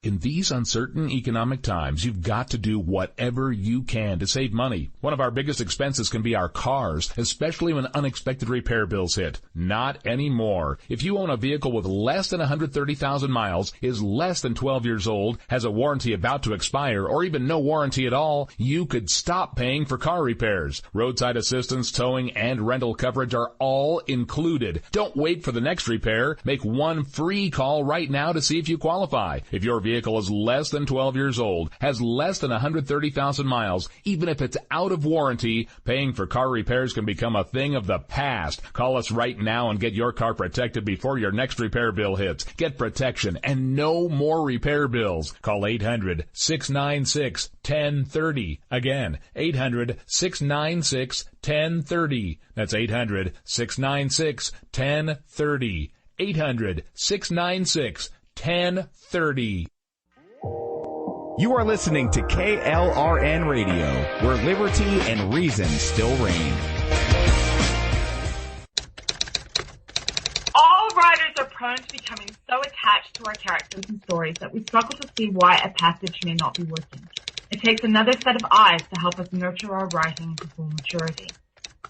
In these uncertain economic times, you've got to do whatever you can to save money. One of our biggest expenses can be our cars, especially when unexpected repair bills hit. Not anymore. If you own a vehicle with less than 130,000 miles, is less than 12 years old, has a warranty about to expire, or even no warranty at all, you could stop paying for car repairs. Roadside assistance, towing, and rental coverage are all included. Don't wait for the next repair. Make one free call right now to see if you qualify. If your vehicle is less than 12 years old, has less than 130,000 miles, even if it's out of warranty, paying for car repairs can become a thing of the past. Call us right now and get your car protected before your next repair bill hits. Get protection and no more repair bills. Call 800-696-1030. Again, 800-696-1030. That's 800-696-1030. 800-696-1030. You are listening to KLRN Radio, where liberty and reason still reign. All writers are prone to becoming so attached to our characters and stories that we struggle to see why a passage may not be working. It takes another set of eyes to help us nurture our writing to full maturity.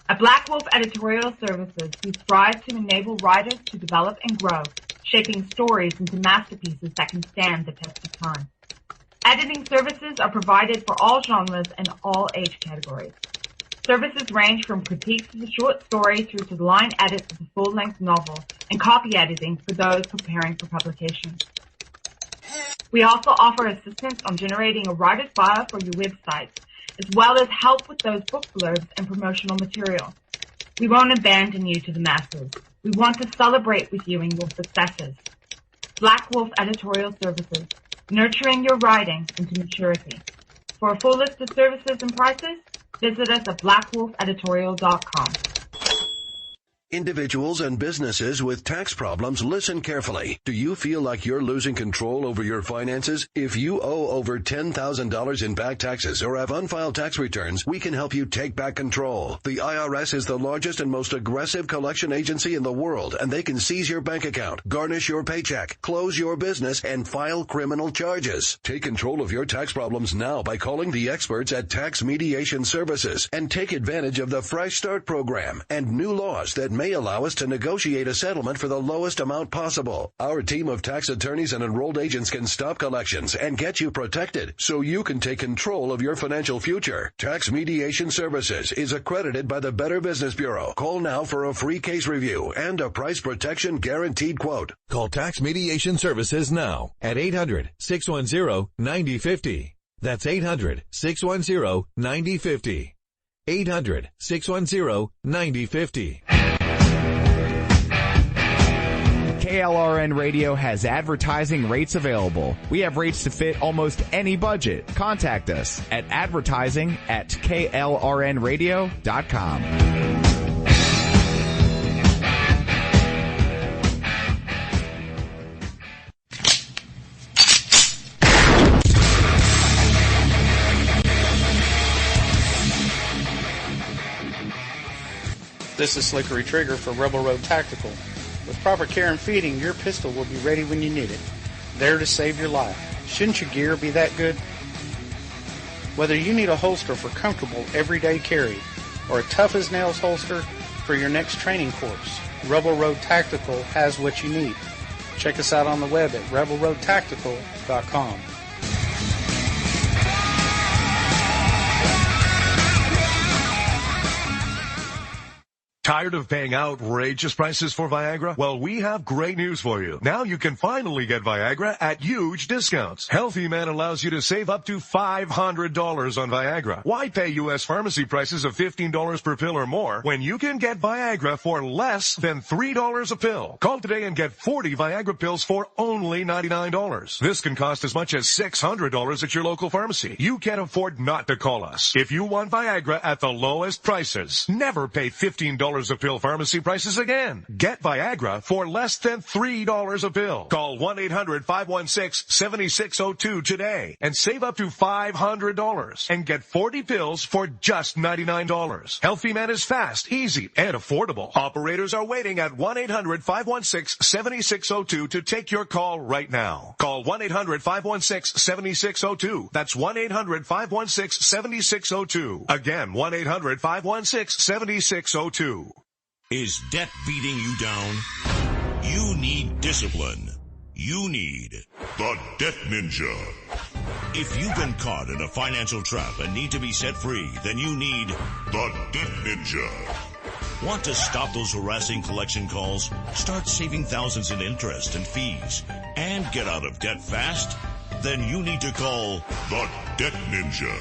At Black Wolf Editorial Services, we strive to enable writers to develop and grow, shaping stories into masterpieces that can stand the test of time. Editing services are provided for all genres and all age categories. Services range from critiques of the short story through to the line edits of the full-length novel and copy editing for those preparing for publication. We also offer assistance on generating a writer's bio for your website, as well as help with those book blurbs and promotional material. We won't abandon you to the masses. We want to celebrate with you in your successes. Black Wolf Editorial Services, nurturing your writing into maturity. For a full list of services and prices, visit us at blackwolfeditorial.com. Individuals and businesses with tax problems, listen carefully. Do you feel like you're losing control over your finances? If you owe over $10,000 in back taxes or have unfiled tax returns, we can help you take back control. The IRS is the largest and most aggressive collection agency in the world, and they can seize your bank account, garnish your paycheck, close your business, and file criminal charges. Take control of your tax problems now by calling the experts at Tax Mediation Services and take advantage of the Fresh Start program and new laws that may allow us to negotiate a settlement for the lowest amount possible. Our team of tax attorneys and enrolled agents can stop collections and get you protected so you can take control of your financial future. Tax Mediation Services is accredited by the Better Business Bureau. Call now for a free case review and a price protection guaranteed quote. Call Tax Mediation Services now at 800-610-9050. That's 800-610-9050. 800-610-9050. KLRN Radio has advertising rates available. We have rates to fit almost any budget. Contact us at advertising@klrnradio.com. This is Slickery Trigger for Rebel Road Tactical. With proper care and feeding, your pistol will be ready when you need it, there to save your life. Shouldn't your gear be that good? Whether you need a holster for comfortable everyday carry or a tough-as-nails holster for your next training course, Rebel Road Tactical has what you need. Check us out on the web at rebelroadtactical.com. Tired of paying outrageous prices for Viagra? Well, we have great news for you. Now you can finally get Viagra at huge discounts. Healthy Man allows you to save up to $500 on Viagra. Why pay U.S. pharmacy prices of $15 per pill or more when you can get Viagra for less than $3 a pill? Call today and get 40 Viagra pills for only $99. This can cost as much as $600 at your local pharmacy. You can't afford not to call us. If you want Viagra at the lowest prices, never pay $15 $3 a pill pharmacy prices again. Get Viagra for less than $3 a pill. Call 1-800-516-7602 today and save up to $500 and get 40 pills for just $99. Healthy Man is fast, easy, and affordable. Operators are waiting at 1-800-516-7602 to take your call right now. Call 1-800-516-7602. That's 1-800-516-7602. Again, 1-800-516-7602. Is debt beating you down? You need discipline. You need the Debt Ninja. If you've been caught in a financial trap and need to be set free, then you need the Debt Ninja. Want to stop those harassing collection calls, start saving thousands in interest and fees, and get out of debt fast? Then you need to call the Debt Ninja.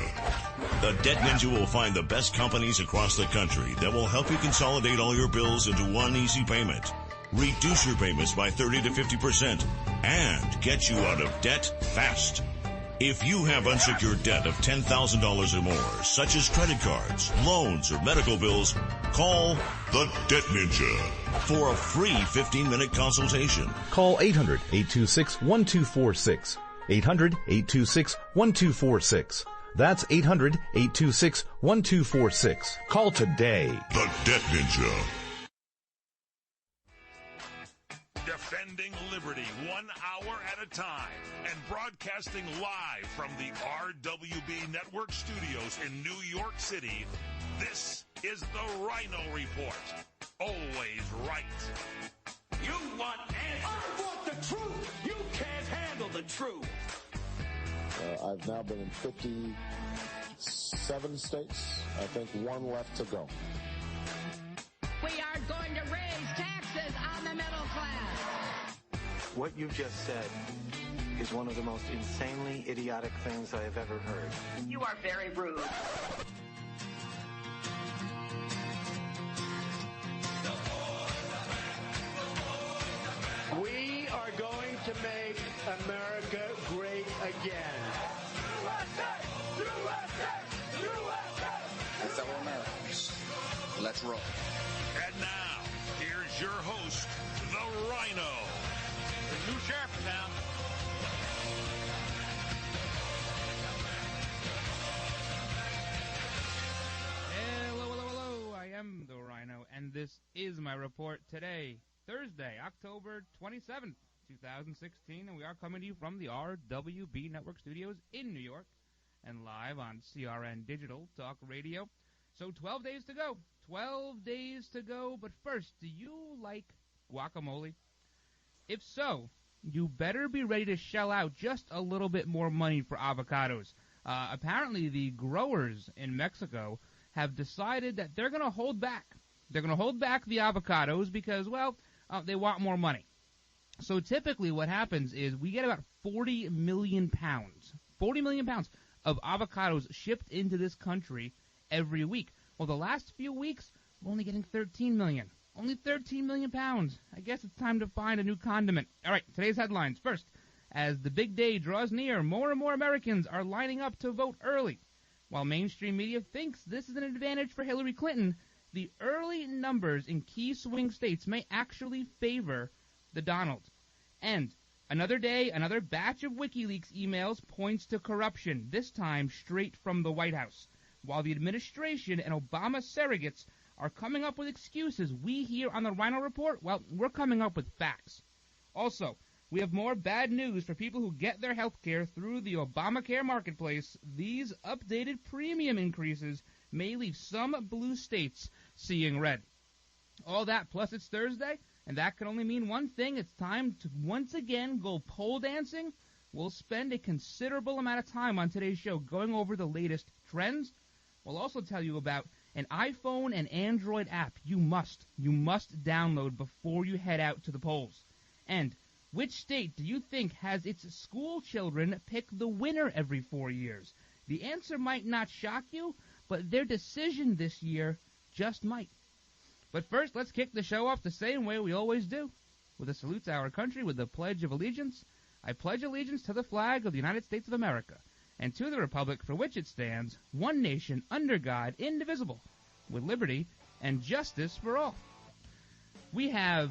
The Debt Ninja will find the best companies across the country that will help you consolidate all your bills into one easy payment, reduce your payments by 30 to 50%, and get you out of debt fast. If you have unsecured debt of $10,000 or more, such as credit cards, loans, or medical bills, call the Debt Ninja for a free 15-minute consultation. Call 800-826-1246. 800-826-1246. That's 800-826-1246. Call today. The Debt Ninja. Defending liberty 1 hour at a time and broadcasting live from the RWB Network studios in New York City. This is the Ryno Report. Always right. You want answers. I want the truth. You can't handle the truth. I've now been in 57 states. I think one left to go. We are going to raise taxes on the middle class. What you just said is one of the most insanely idiotic things I have ever heard. You are very rude. We are going to make America great again. USA! USA! USA! And fellow Americans, let's roll. And now, here's your host, the Ryno. The new sheriff in town. Hello. I am the Ryno, and this is my report today, Thursday, October 27th, 2016, and we are coming to you from the RWB Network Studios in New York and live on CRN Digital Talk Radio. So 12 days to go. 12 days to go, but first, do you like guacamole? If so, you better be ready to shell out just a little bit more money for avocados. Apparently, the growers in Mexico have decided that they're going to hold back. They're going to hold back the avocados because, well, they want more money. So typically what happens is we get about 40 million pounds of avocados shipped into this country every week. Well, the last few weeks, we're only getting 13 million. Only 13 million pounds. I guess it's time to find a new condiment. All right, today's headlines. First, as the big day draws near, more and more Americans are lining up to vote early. While mainstream media thinks this is an advantage for Hillary Clinton, the early numbers in key swing states may actually favor the Donald. And another day, another batch of WikiLeaks emails points to corruption, this time straight from the White House. While the administration and Obama surrogates are coming up with excuses, we here on the Ryno Report, well, we're coming up with facts. Also, we have more bad news for people who get their health care through the Obamacare marketplace. These updated premium increases may leave some blue states seeing red. All that plus it's Thursday, and that can only mean one thing. It's time to once again go pole dancing. We'll spend a considerable amount of time on today's show going over the latest trends. We'll also tell you about an iPhone and Android app you must download before you head out to the polls. And which state do you think has its school children pick the winner every 4 years? The answer might not shock you, but their decision this year just might. But first, let's kick the show off the same way we always do, with a salute to our country with the Pledge of Allegiance. I pledge allegiance to the flag of the United States of America, and to the republic for which it stands, one nation, under God, indivisible, with liberty and justice for all. We have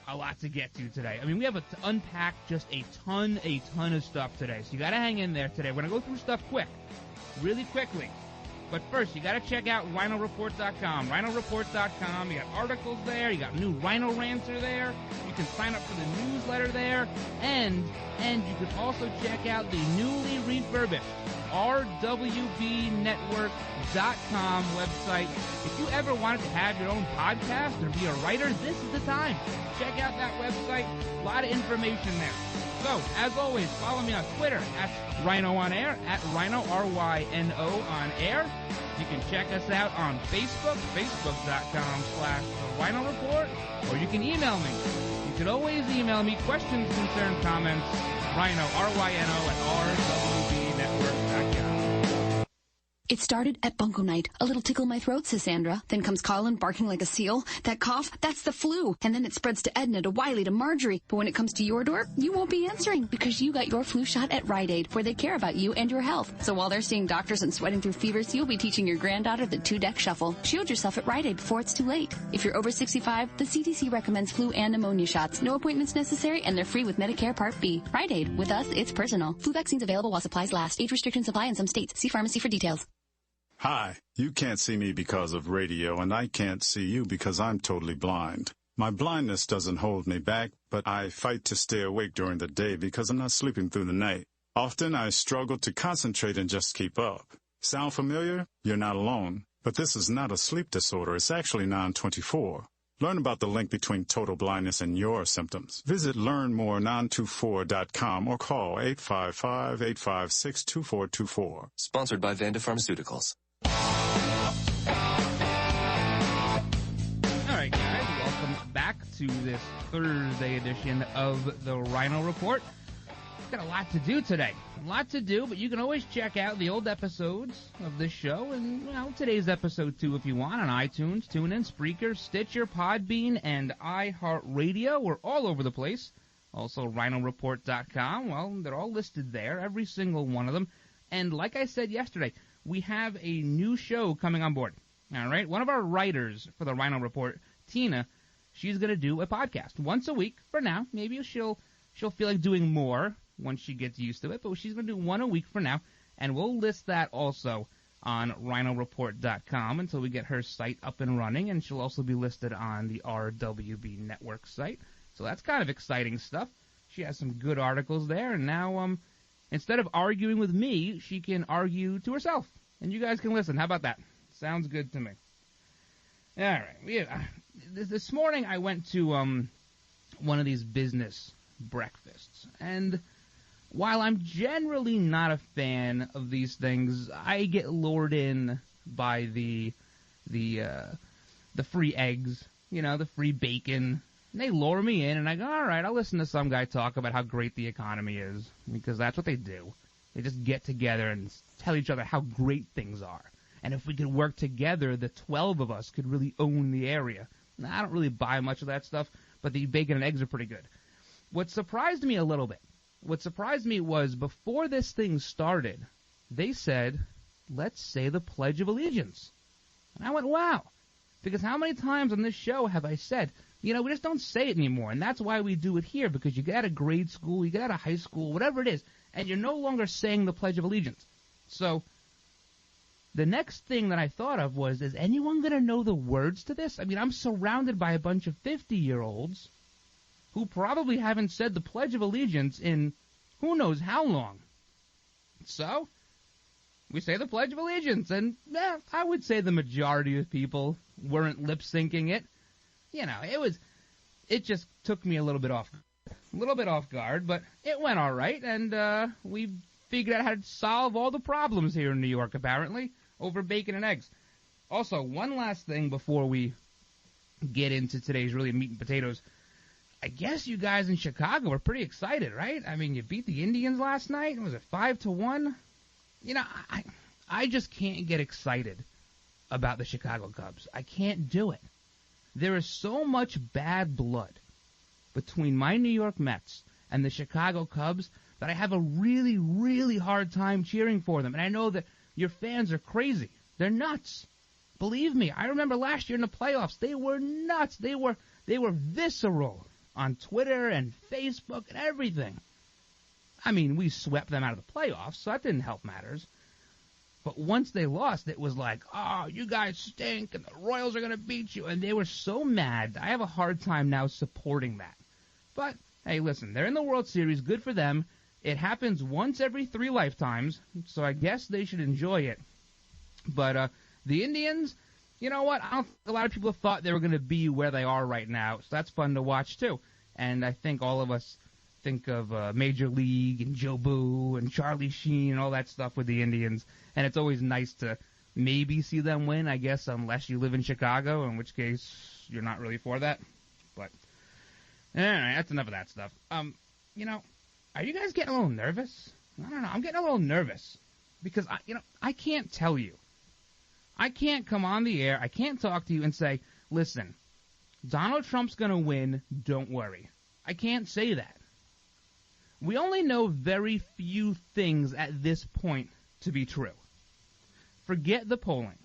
a lot to get to today. I mean, we have to unpack just a ton of stuff today. So you got to hang in there today. We're going to go through stuff quick, really quickly. But first, you got to check out RynoReport.com. RynoReport.com. You got articles there. You got new Ryno Ranter there. You can sign up for the newsletter there. And you can also check out the newly refurbished RWBnetwork.com website. If you ever wanted to have your own podcast or be a writer, this is the time. Check out that website. A lot of information there. So, as always, follow me on Twitter at Ryno on Air, at Ryno, R-Y-N-O on Air. You can check us out on Facebook, facebook.com/Ryno Report, or you can email me. You can always email me questions, concerns, comments, Ryno, R-Y-N-O, at rwbnetwork.com. It started at bunko night. A little tickle in my throat, says Sandra. Then comes Colin barking like a seal. That cough, that's the flu. And then it spreads to Edna, to Wiley, to Marjorie. But when it comes to your door, you won't be answering because you got your flu shot at Rite Aid, where they care about you and your health. So while they're seeing doctors and sweating through fevers, you'll be teaching your granddaughter the 2-deck shuffle. Shield yourself at Rite Aid before it's too late. If you're over 65, the CDC recommends flu and pneumonia shots. No appointments necessary, and they're free with Medicare Part B. Rite Aid. With us, it's personal. Flu vaccines available while supplies last. Age restrictions apply in some states. See pharmacy for details. Hi, you can't see me because of radio, and I can't see you because I'm totally blind. My blindness doesn't hold me back, but I fight to stay awake during the day because I'm not sleeping through the night. Often I struggle to concentrate and just keep up. Sound familiar? You're not alone. But this is not a sleep disorder. It's actually non-24. Learn about the link between total blindness and your symptoms. Visit learnmorenon24.com or call 855-856-2424. Sponsored by Vanda Pharmaceuticals. Alright guys, welcome back to this Thursday edition of the Ryno Report. Got a lot to do today. A lot to do, but you can always check out the old episodes of this show and, well, today's episode too if you want on iTunes, TuneIn, Spreaker, Stitcher, Podbean, and iHeartRadio. We're all over the place. Also, RynoReport.com. Well, they're all listed there, every single one of them. And like I said yesterday, we have a new show coming on board. All right? One of our writers for the Ryno Report, Tina, she's going to do a podcast once a week for now. Maybe she'll feel like doing more once she gets used to it, but she's going to do one a week for now, and we'll list that also on RynoReport.com until we get her site up and running, and she'll also be listed on the RWB Network site. So that's kind of exciting stuff. She has some good articles there, and now instead of arguing with me, she can argue to herself, and you guys can listen. How about that? Sounds good to me. All right. This morning I went to one of these business breakfasts, and while I'm generally not a fan of these things, I get lured in by the free eggs, the free bacon. And they lure me in, and I go, all right, I'll listen to some guy talk about how great the economy is, because that's what they do. They just get together and tell each other how great things are. And if we could work together, the 12 of us could really own the area. Now, I don't really buy much of that stuff, but the bacon and eggs are pretty good. What surprised me a little bit, was before this thing started, they said, let's say the Pledge of Allegiance. And I went, wow. Because how many times on this show have I said, we just don't say it anymore, and that's why we do it here, because you get out of grade school, you get out of high school, whatever it is, and you're no longer saying the Pledge of Allegiance. So the next thing that I thought of was, is anyone going to know the words to this? I mean, I'm surrounded by a bunch of 50-year-olds who probably haven't said the Pledge of Allegiance in who knows how long. So we say the Pledge of Allegiance, and I would say the majority of people weren't lip-syncing it. It just took me a little bit off guard, but it went all right, and we figured out how to solve all the problems here in New York, apparently, over bacon and eggs. Also, one last thing before we get into today's really meat and potatoes. I guess you guys in Chicago were pretty excited, right? I mean, you beat the Indians last night. Was it 5-1? I just can't get excited about the Chicago Cubs. I can't do it. There is so much bad blood between my New York Mets and the Chicago Cubs that I have a really, really hard time cheering for them. And I know that your fans are crazy. They're nuts. Believe me, I remember last year in the playoffs, they were nuts. They were visceral on Twitter and Facebook and everything. I mean, we swept them out of the playoffs, so that didn't help matters. But once they lost, it was like, oh, you guys stink, and the Royals are going to beat you. And they were so mad. I have a hard time now supporting that. But, hey, listen, they're in the World Series. Good for them. It happens once every 3 lifetimes, so I guess they should enjoy it. But the Indians, you know what? I don't think a lot of people thought they were going to be where they are right now, so that's fun to watch, too. And I think all of us think of Major League and Joe Boo and Charlie Sheen and all that stuff with the Indians, and it's always nice to maybe see them win, I guess, unless you live in Chicago, in which case you're not really for that. But anyway, that's enough of that stuff. You know, are you guys getting a little nervous? I don't know. I'm getting a little nervous because I can't tell you. I can't come on the air. I can't talk to you and say, listen, Donald Trump's going to win. Don't worry. I can't say that. We only know very few things at this point to be true. Forget the polling.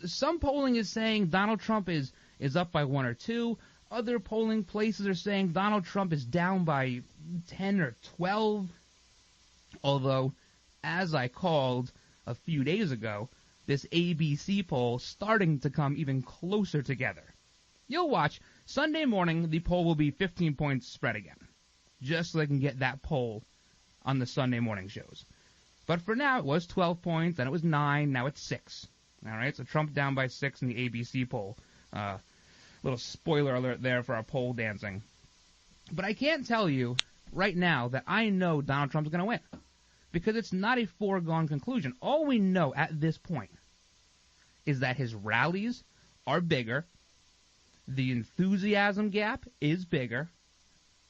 Some polling is saying Donald Trump is up by 1 or 2. Other polling places are saying Donald Trump is down by 10 or 12. Although, as I called a few days ago, this ABC poll starting to come even closer together. You'll watch. Sunday morning, the poll will be 15 points spread again, just so they can get that poll on the Sunday morning shows. But for now, it was 12 points, then it was 9, now it's 6. All right, so Trump down by 6 in the ABC poll. Little spoiler alert there for our poll dancing. But I can't tell you right now that I know Donald Trump's going to win, because it's not a foregone conclusion. All we know at this point is that his rallies are bigger, the enthusiasm gap is bigger,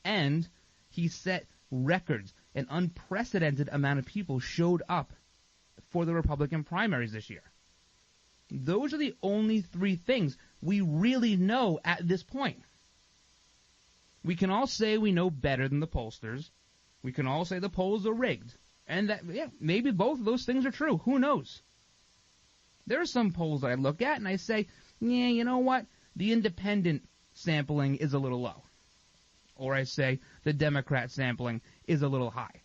and he set records. An unprecedented amount of people showed up for the Republican primaries this year. Those are the only 3 things we really know at this point. We can all say we know better than the pollsters. We can all say the polls are rigged. And that, maybe both of those things are true. Who knows? There are some polls that I look at and I say, yeah, you know what? The independent sampling is a little low. Or I say the Democrat sampling is a little high.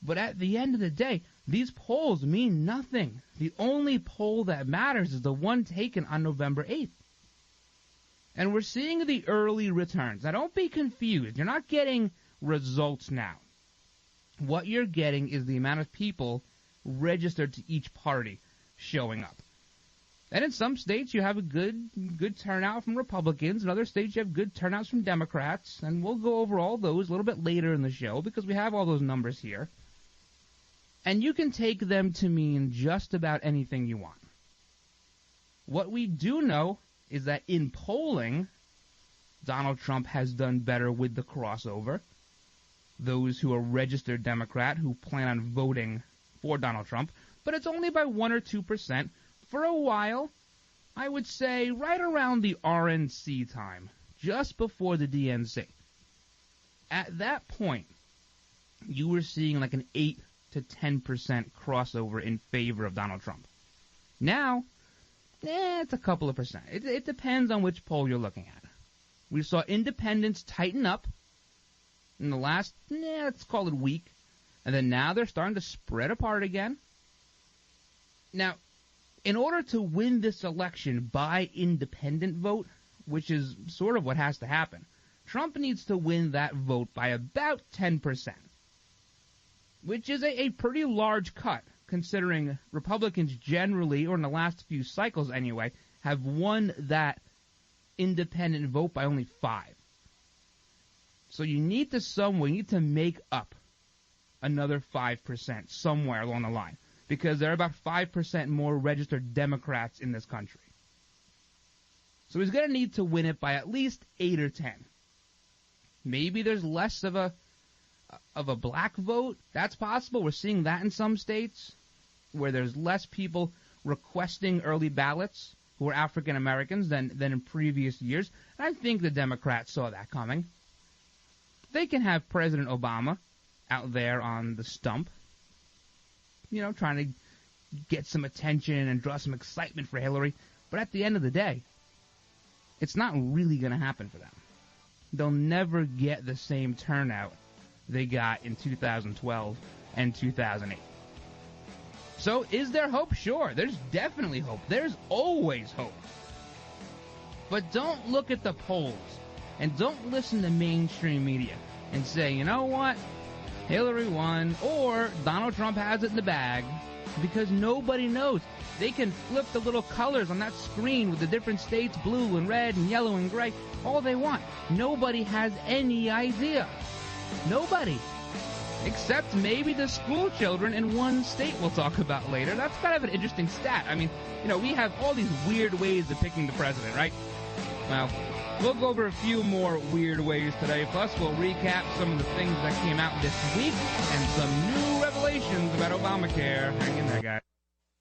But at the end of the day, these polls mean nothing. The only poll that matters is the one taken on November 8th. And we're seeing the early returns. Now, don't be confused. You're not getting results now. What you're getting is the amount of people registered to each party showing up. And in some states, you have a good turnout from Republicans. In other states, you have good turnouts from Democrats. And we'll go over all those a little bit later in the show because we have all those numbers here. And you can take them to mean just about anything you want. What we do know is that in polling, Donald Trump has done better with the crossover. Those who are registered Democrat who plan on voting for Donald Trump. But it's only by 1 or 2%. For a while, I would say right around the RNC time, just before the DNC. At that point, you were seeing like an 8 to 10% crossover in favor of Donald Trump. Now, it's a couple of percent. It depends on which poll you're looking at. We saw independents tighten up in the last, let's call it week, and then now they're starting to spread apart again. Now, in order to win this election by independent vote, which is sort of what has to happen, Trump needs to win that vote by about 10%, which is a pretty large cut, considering Republicans generally, or in the last few cycles anyway, have won that independent vote by only 5. So you need to make up another 5% somewhere along the line, because there are about 5% more registered Democrats in this country. So he's going to need to win it by at least 8 or 10. Maybe there's less of a black vote. That's possible. We're seeing that in some states where there's less people requesting early ballots who are African Americans than in previous years. And I think the Democrats saw that coming. They can have President Obama out there on the stump, trying to get some attention and draw some excitement for Hillary. But at the end of the day, it's not really going to happen for them. They'll never get the same turnout they got in 2012 and 2008. So is there hope? Sure, there's definitely hope. There's always hope. But don't look at the polls and don't listen to mainstream media and say, you know what, Hillary won or Donald Trump has it in the bag, because nobody knows. They can flip the little colors on that screen with the different states, blue and red and yellow and gray, all they want. Nobody has any idea. Nobody. Except maybe the school children in one state we'll talk about later. That's kind of an interesting stat. I mean, we have all these weird ways of picking the president, right? Well, we'll go over a few more weird ways today. Plus, we'll recap some of the things that came out this week and some new revelations about Obamacare. Hang in there, guys.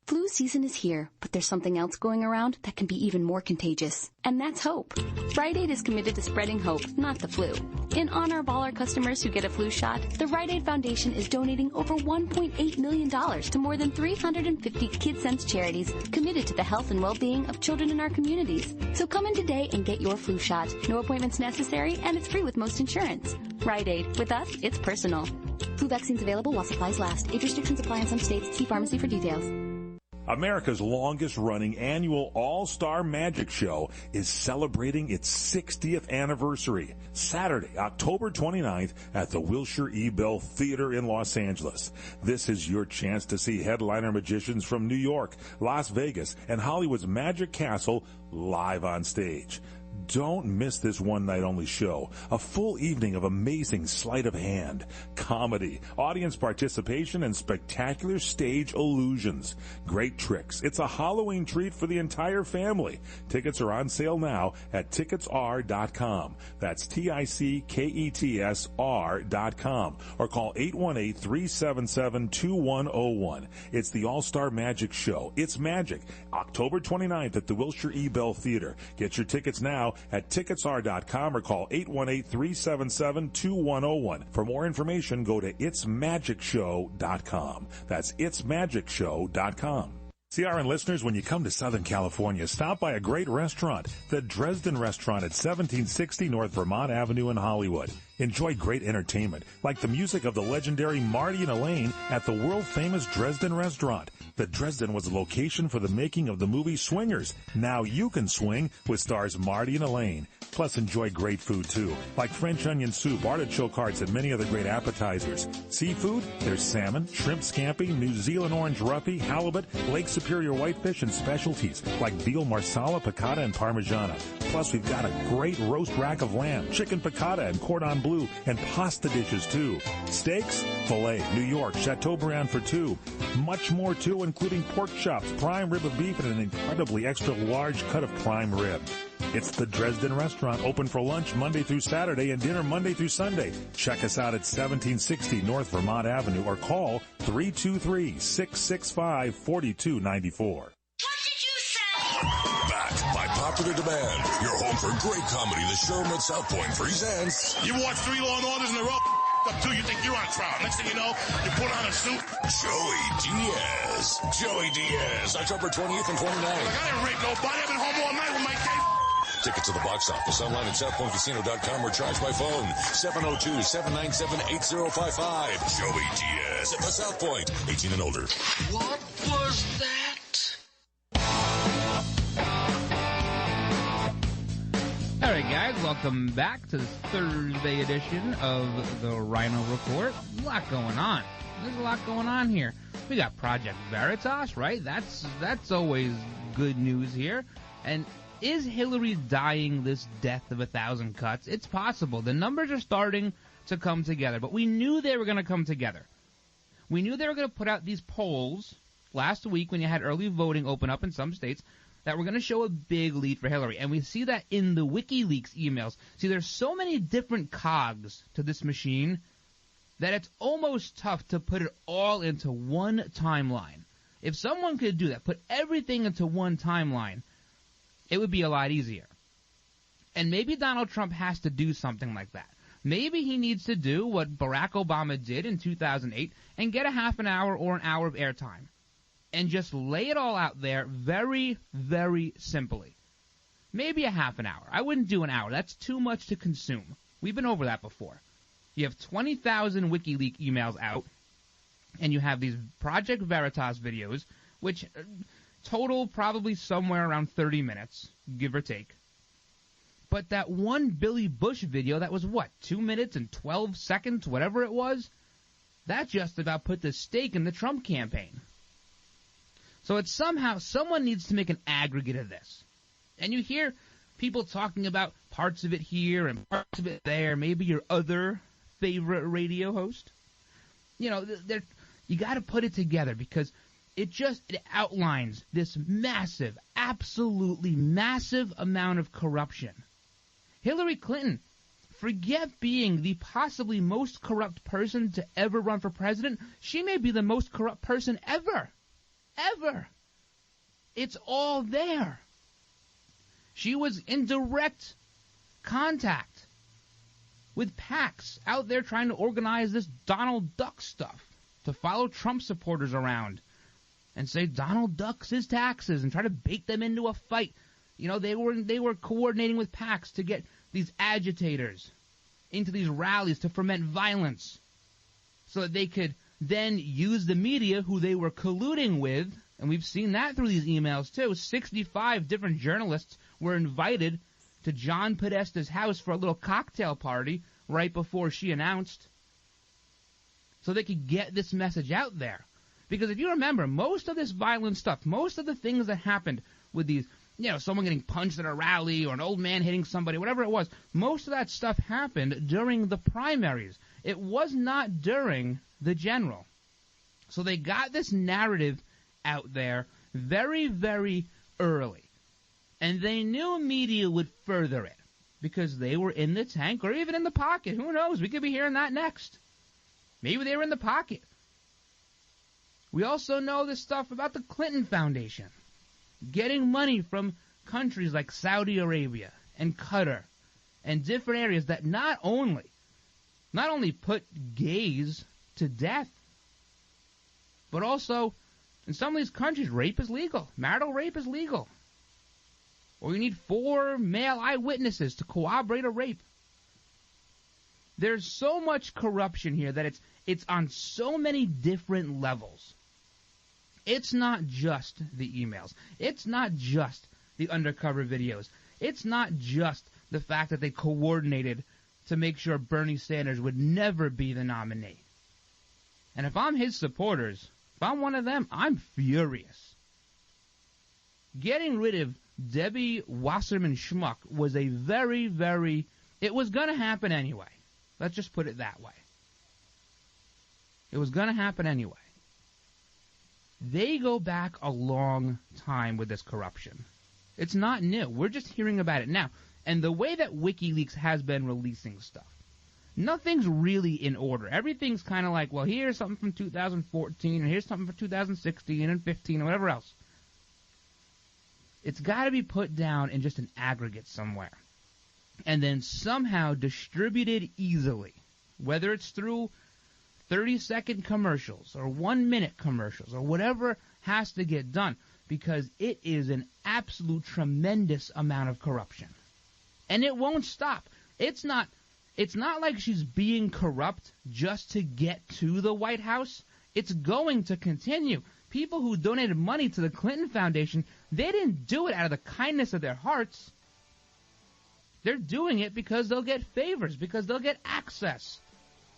Flu season is here, but there's something else going around that can be even more contagious, and that's hope. Rite Aid is committed to spreading hope, not the flu. In honor of all our customers who get a flu shot, the Rite Aid Foundation is donating over $1.8 million to more than 350 KidSense charities committed to the health and well-being of children in our communities. So come in today and get your flu shot. No appointments necessary, and it's free with most insurance. Rite Aid. With us, it's personal. Flu vaccines available while supplies last. Age restrictions apply in some states. See pharmacy for details. America's longest-running annual All-Star Magic Show is celebrating its 60th anniversary, Saturday, October 29th at the Wilshire E. Bell Theater in Los Angeles. This is your chance to see headliner magicians from New York, Las Vegas, and Hollywood's Magic Castle live on stage. Don't miss this one-night-only show. A full evening of amazing sleight of hand, comedy, audience participation, and spectacular stage illusions. Great tricks. It's a Halloween treat for the entire family. Tickets are on sale now at ticketsr.com. That's TICKETSR.com. Or call 818-377-2101. It's the All-Star Magic Show. It's magic. October 29th at the Wilshire E. Bell Theater. Get your tickets now at ticketsr.com or call 818-377-2101. For more information, go to itsmagicshow.com. That's itsmagicshow.com. CRN listeners, when you come to Southern California, stop by a great restaurant, the Dresden Restaurant at 1760 North Vermont Avenue in Hollywood. Enjoy great entertainment, like the music of the legendary Marty and Elaine at the world-famous Dresden Restaurant. The Dresden was the location for the making of the movie Swingers. Now you can swing with stars Marty and Elaine. Plus, enjoy great food, too, like French onion soup, artichoke hearts, and many other great appetizers. Seafood, there's salmon, shrimp scampi, New Zealand orange roughy, halibut, Lake Superior whitefish, and specialties like veal marsala, piccata, and parmigiana. Plus, we've got a great roast rack of lamb, chicken piccata, and cordon bleu, and pasta dishes, too. Steaks, filet, New York, Chateaubriand for two. Much more, too, including pork chops, prime rib of beef, and an incredibly extra large cut of prime rib. It's the Dresden Restaurant, open for lunch Monday through Saturday and dinner Monday through Sunday. Check us out at 1760 North Vermont Avenue or call 323-665-4294. Back by popular demand, your home for great comedy. The Showroom at South Point presents. You watch 3 Law and Orders in a row. Up two, you think you're on trial. Next thing you know, you put on a suit. Joey Diaz. Joey Diaz, October 20th and 29th. Look, I didn't rape nobody. I've been home all night with my case. Tickets to the box office online at SouthPointCasino.com or charged by phone 702-797-8055. Joey Diaz at the South Point. 18 and older. What was that? All right, guys, welcome back to this Thursday edition of the Ryno Report. A lot going on. There's a lot going on here. We got Project Veritas, right? That's always good news here. And is Hillary dying this death of 1,000 cuts? It's possible. The numbers are starting to come together, but we knew they were going to come together. We knew they were going to put out these polls last week when you had early voting open up in some states that were going to show a big lead for Hillary. And we see that in the WikiLeaks emails. See, there's so many different cogs to this machine that it's almost tough to put it all into one timeline. If someone could do that, put everything into one timeline, it would be a lot easier. And maybe Donald Trump has to do something like that. Maybe he needs to do what Barack Obama did in 2008 and get a half an hour or an hour of airtime. and just lay it all out there very, very simply. Maybe a half an hour. I wouldn't do an hour. That's too much to consume. We've been over that before. You have 20,000 WikiLeaks emails out, and you have these Project Veritas videos, which total probably somewhere around 30 minutes, give or take. But that one Billy Bush video that was, 2 minutes and 12 seconds, whatever it was, that just about put the stake in the Trump campaign. So it's somehow, someone needs to make an aggregate of this. And you hear people talking about parts of it here and parts of it there, maybe your other favorite radio host. You know, you got to put it together because it outlines this massive, absolutely massive amount of corruption. Hillary Clinton, forget being the possibly most corrupt person to ever run for president. She may be the most corrupt person ever. Ever. It's all there. She was in direct contact with PACs out there trying to organize this Donald Duck stuff to follow Trump supporters around and say Donald ducks his taxes and try to bait them into a fight. You know, they were coordinating with PACs to get these agitators into these rallies to foment violence so that they could then use the media who they were colluding with. And we've seen that through these emails, too. 65 different journalists were invited to John Podesta's house for a little cocktail party right before she announced, so they could get this message out there. Because if you remember, most of this violent stuff, most of the things that happened with these, someone getting punched at a rally or an old man hitting somebody, whatever it was, most of that stuff happened during the primaries. It was not during the general. So they got this narrative out there very, very early. And they knew media would further it because they were in the tank or even in the pocket. Who knows? We could be hearing that next. Maybe they were in the pocket. We also know this stuff about the Clinton Foundation getting money from countries like Saudi Arabia and Qatar and different areas that not only put gays to death, but also in some of these countries, rape is legal. Marital rape is legal. Or you need 4 male eyewitnesses to corroborate a rape. There's so much corruption here that it's on so many different levels. It's not just the emails. It's not just the undercover videos. It's not just the fact that they coordinated to make sure Bernie Sanders would never be the nominee. And if I'm his supporters, if I'm one of them, I'm furious. Getting rid of Debbie Wasserman Schmuck was a very, very... It was going to happen anyway. Let's just put it that way. It was going to happen anyway. They go back a long time with this corruption. It's not new. We're just hearing about it now. And the way that WikiLeaks has been releasing stuff, nothing's really in order. Everything's kind of like, well, here's something from 2014, and here's something from 2016 and 15 and whatever else. It's got to be put down in just an aggregate somewhere and then somehow distributed easily, whether it's through 30-second commercials or 1-minute commercials or whatever has to get done, because it is an absolute tremendous amount of corruption. And it won't stop. It's not like she's being corrupt just to get to the White House. It's going to continue. People who donated money to the Clinton Foundation, they didn't do it out of the kindness of their hearts. They're doing it because they'll get favors, because they'll get access,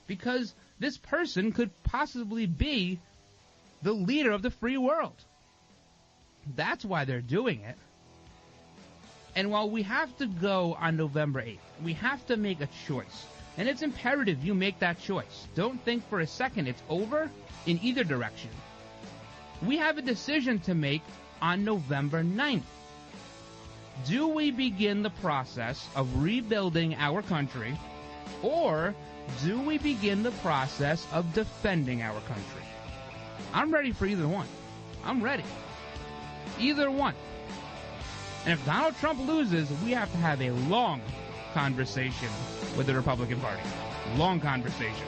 because this person could possibly be the leader of the free world. That's why they're doing it. And while we have to go on November 8th, we have to make a choice. And it's imperative you make that choice. Don't think for a second it's over in either direction. We have a decision to make on November 9th. Do we begin the process of rebuilding our country, or do we begin the process of defending our country? I'm ready for either one. I'm ready. Either one. And if Donald Trump loses, we have to have a long conversation with the Republican Party. Long conversation.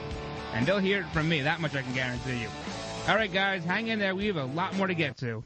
And they'll hear it from me. That much I can guarantee you. All right, guys, hang in there. We have a lot more to get to.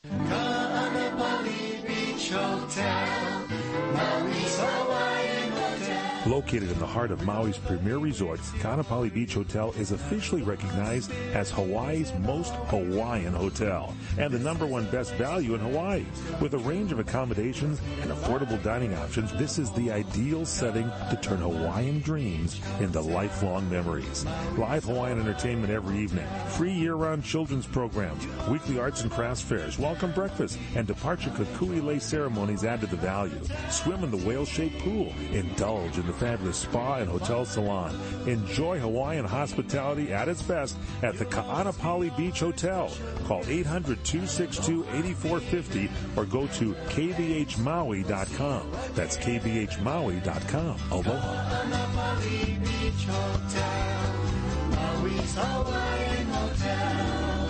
Kaanapali Beach Hotel, Maui's Hawaiian Hotel. Located in the heart of Maui's premier resorts, Kaanapali Beach Hotel is officially recognized as Hawaii's most Hawaiian hotel and the #1 best value in Hawaii. With a range of accommodations and affordable dining options, this is the ideal setting to turn Hawaiian dreams into lifelong memories. Live Hawaiian entertainment every evening, free year-round children's programs, weekly arts and crafts fairs, welcome breakfast, and departure kukui lei ceremonies add to the value. Swim in the whale-shaped pool, indulge in the fabulous spa and hotel salon. Enjoy Hawaiian hospitality at its best at the Kaanapali Beach Hotel. Call 800-262-8450 or go to kbhmaui.com. That's kbhmaui.com. Aloha. Kaanapali Beach Hotel, Maui's Hawaiian Hotel.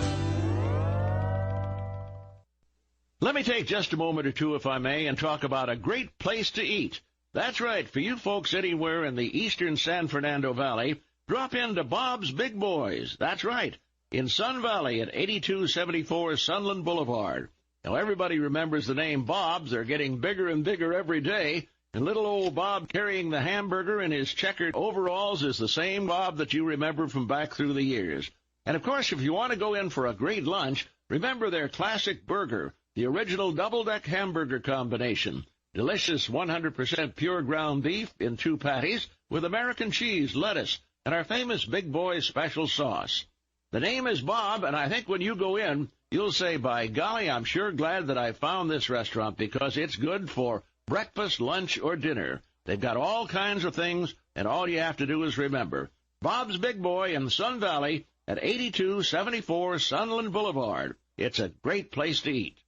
Let me take just a moment or two, if I may, and talk about a great place to eat. That's right, for you folks anywhere in the eastern San Fernando Valley, drop into Bob's Big Boys. That's right, in Sun Valley at 8274 Sunland Boulevard. Now, everybody remembers the name Bob's. They're getting bigger and bigger every day, and little old Bob carrying the hamburger in his checkered overalls is the same Bob that you remember from back through the years. And, of course, if you want to go in for a great lunch, remember their classic burger, the original double-deck hamburger combination. Delicious 100% pure ground beef in 2 patties with American cheese, lettuce, and our famous Big Boy special sauce. The name is Bob, and I think when you go in, you'll say, by golly, I'm sure glad that I found this restaurant because it's good for breakfast, lunch, or dinner. They've got all kinds of things, and all you have to do is remember. Bob's Big Boy in Sun Valley at 8274 Sunland Boulevard. It's a great place to eat.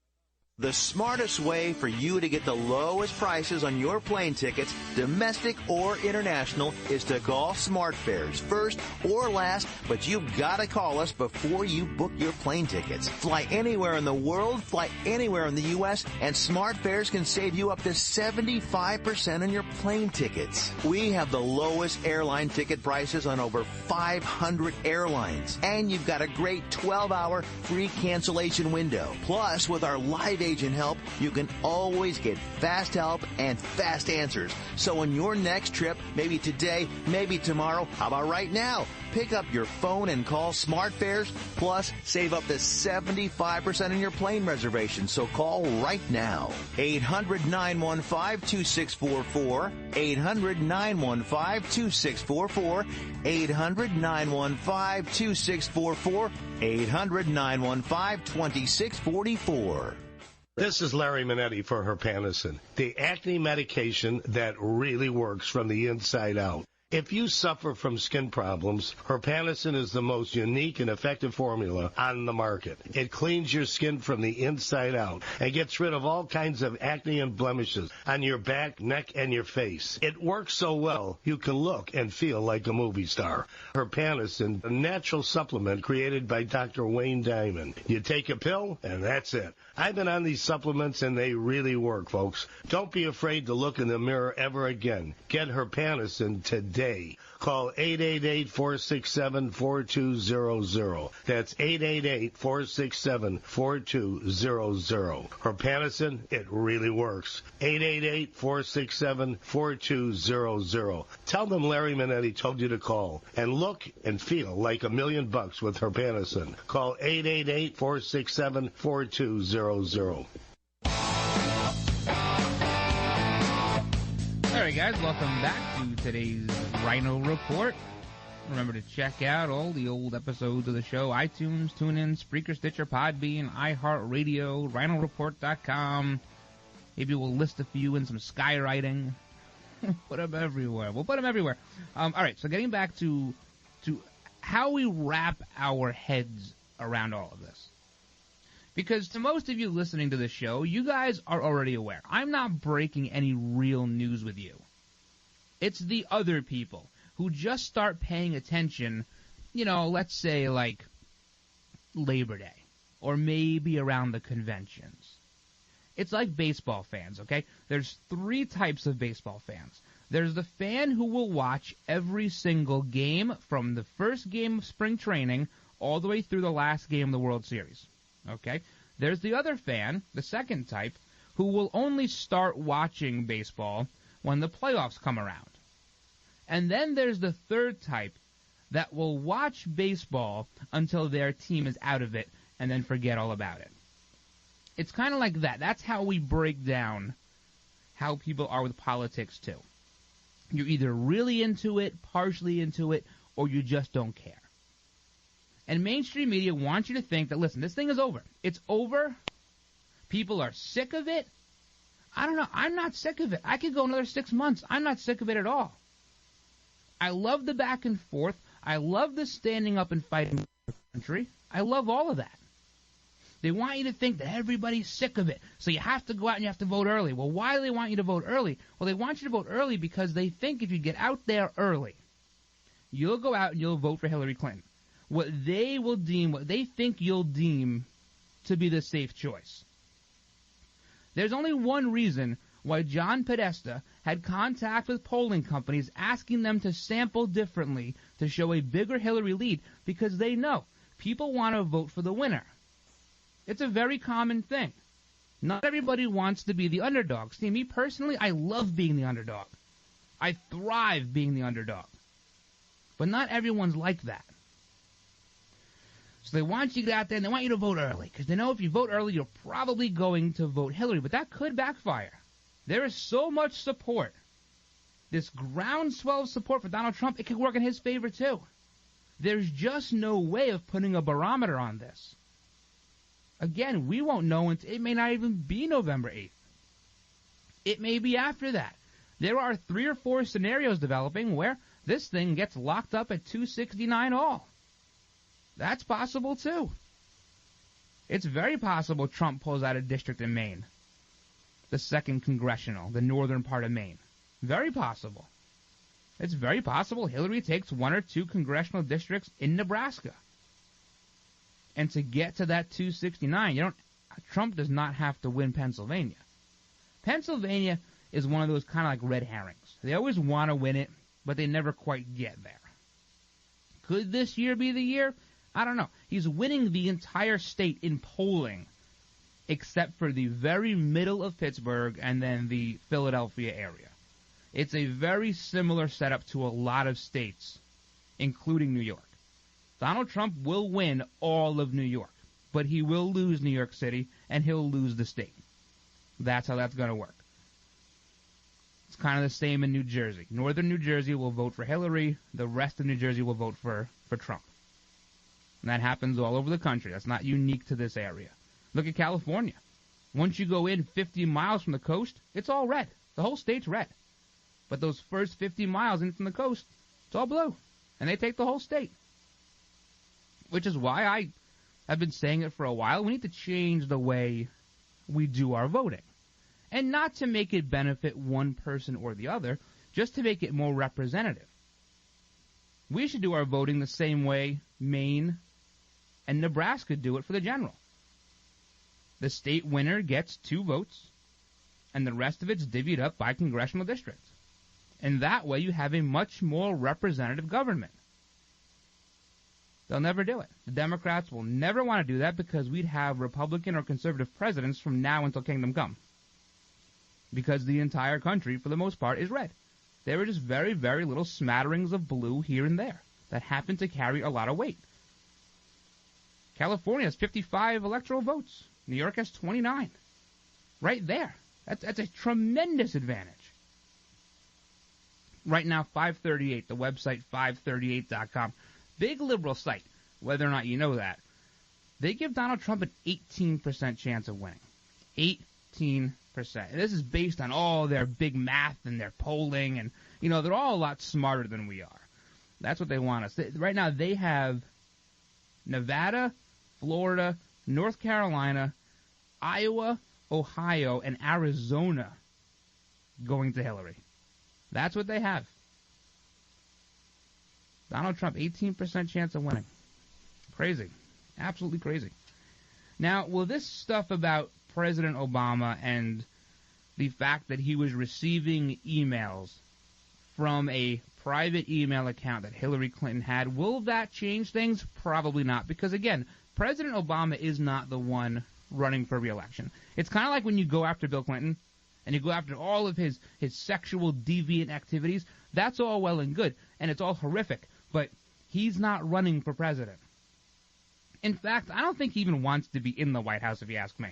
The smartest way for you to get the lowest prices on your plane tickets, domestic or international, is to call SmartFares first or last, but you've got to call us before you book your plane tickets. Fly anywhere in the world, fly anywhere in the U.S., and SmartFares can save you up to 75% on your plane tickets. We have the lowest airline ticket prices on over 500 airlines, and you've got a great 12-hour free cancellation window. Plus, with our live agent help, you can always get fast help and fast answers. So on your next trip, maybe today, maybe tomorrow, how about right now? Pick up your phone and call SmartFares, plus save up to 75% on your plane reservation. So call right now. 800-915-2644, 800-915-2644, 800-915-2644, 800-915-2644. This is Larry Minetti for Herpanacin, the acne medication that really works from the inside out. If you suffer from skin problems, Herpanacin is the most unique and effective formula on the market. It cleans your skin from the inside out and gets rid of all kinds of acne and blemishes on your back, neck, and your face. It works so well, you can look and feel like a movie star. Herpanacin, a natural supplement created by Dr. Wayne Diamond. You take a pill, and that's it. I've been on these supplements, and they really work, folks. Don't be afraid to look in the mirror ever again. Get Herpanacin today. Call 888-467-4200. That's 888-467-4200. Herpanacin, it really works. 888-467-4200. Tell them Larry Minetti told you to call and look and feel like $1 million with Herpanacin. Call 888-467-4200. All right, guys, welcome back to today's Ryno Report. Remember to check out all the old episodes of the show, iTunes, TuneIn, Spreaker, Stitcher, Podbean, iHeartRadio, RynoReport.com. Maybe we'll list a few in some skywriting. Put them everywhere. We'll put them everywhere. All right, so getting back to how we wrap our heads around all of this. Because to most of you listening to the show, you guys are already aware. I'm not breaking any real news with you. It's the other people who just start paying attention, let's say like Labor Day or maybe around the conventions. It's like baseball fans, okay? There's 3 types of baseball fans. There's the fan who will watch every single game from the first game of spring training all the way through the last game of the World Series. Okay? There's the other fan, the second type, who will only start watching baseball when the playoffs come around. And then there's the third type that will watch baseball until their team is out of it and then forget all about it. It's kind of like that. That's how we break down how people are with politics, too. You're either really into it, partially into it, or you just don't care. And mainstream media wants you to think that, listen, this thing is over. It's over. People are sick of it. I don't know. I'm not sick of it. I could go another 6 months. I'm not sick of it at all. I love the back and forth. I love the standing up and fighting for the country. I love all of that. They want you to think that everybody's sick of it, so you have to go out and you have to vote early. Well, why do they want you to vote early? Well, they want you to vote early because they think if you get out there early, you'll go out and you'll vote for Hillary Clinton. What they think you'll deem to be the safe choice. There's only one reason why John Podesta had contact with polling companies asking them to sample differently to show a bigger Hillary lead, because they know people want to vote for the winner. It's a very common thing. Not everybody wants to be the underdog. See, me personally, I love being the underdog. I thrive being the underdog. But not everyone's like that. So they want you to get out there and they want you to vote early, because they know if you vote early, you're probably going to vote Hillary. But that could backfire. There is so much support. This groundswell of support for Donald Trump, it could work in his favor too. There's just no way of putting a barometer on this. Again, we won't know until it may not even be November 8th. It may be after that. There are 3 or 4 scenarios developing where this thing gets locked up at 269 all. That's possible too. It's very possible Trump pulls out a district in Maine. The 2nd Congressional, the northern part of Maine. Very possible. It's very possible Hillary takes 1 or 2 congressional districts in Nebraska. And to get to that 269, Trump does not have to win Pennsylvania. Pennsylvania is one of those kind of like red herrings. They always want to win it, but they never quite get there. Could this year be the year? I don't know. He's winning the entire state in polling, except for the very middle of Pittsburgh and then the Philadelphia area. It's a very similar setup to a lot of states, including New York. Donald Trump will win all of New York, but he will lose New York City, and he'll lose the state. That's how that's going to work. It's kind of the same in New Jersey. Northern New Jersey will vote for Hillary. The rest of New Jersey will vote for Trump. And that happens all over the country. That's not unique to this area. Look at California. Once you go in 50 miles from the coast, it's all red. The whole state's red. But those first 50 miles in from the coast, it's all blue. And they take the whole state. Which is why I've been saying it for a while. We need to change the way we do our voting. And not to make it benefit one person or the other, just to make it more representative. We should do our voting the same way Maine and Nebraska do it for the general. The state winner gets 2 votes, and the rest of it's divvied up by congressional districts. And that way you have a much more representative government. They'll never do it. The Democrats will never want to do that because we'd have Republican or conservative presidents from now until kingdom come. Because the entire country, for the most part, is red. There are just very, very little smatterings of blue here and there that happen to carry a lot of weight. California has 55 electoral votes. New York has 29. Right there. That's a tremendous advantage. Right now, 538, the website 538.com. Big liberal site, whether or not you know that. They give Donald Trump an 18% chance of winning. 18%. And this is based on all their big math and their polling, and, they're all a lot smarter than we are. That's what they want us. Right now, they have Nevada, Florida, North Carolina, Iowa, Ohio, and Arizona going to Hillary. That's what they have. Donald Trump, 18% chance of winning. Crazy. Absolutely crazy. Now, will this stuff about President Obama and the fact that he was receiving emails from a private email account that Hillary Clinton had. Will that change things? Probably not, because, again, President Obama is not the one running for re-election. It's kind of like when you go after Bill Clinton and you go after all of his sexual deviant activities. That's all well and good, and it's all horrific, but he's not running for president. In fact, I don't think he even wants to be in the White House, if you ask me,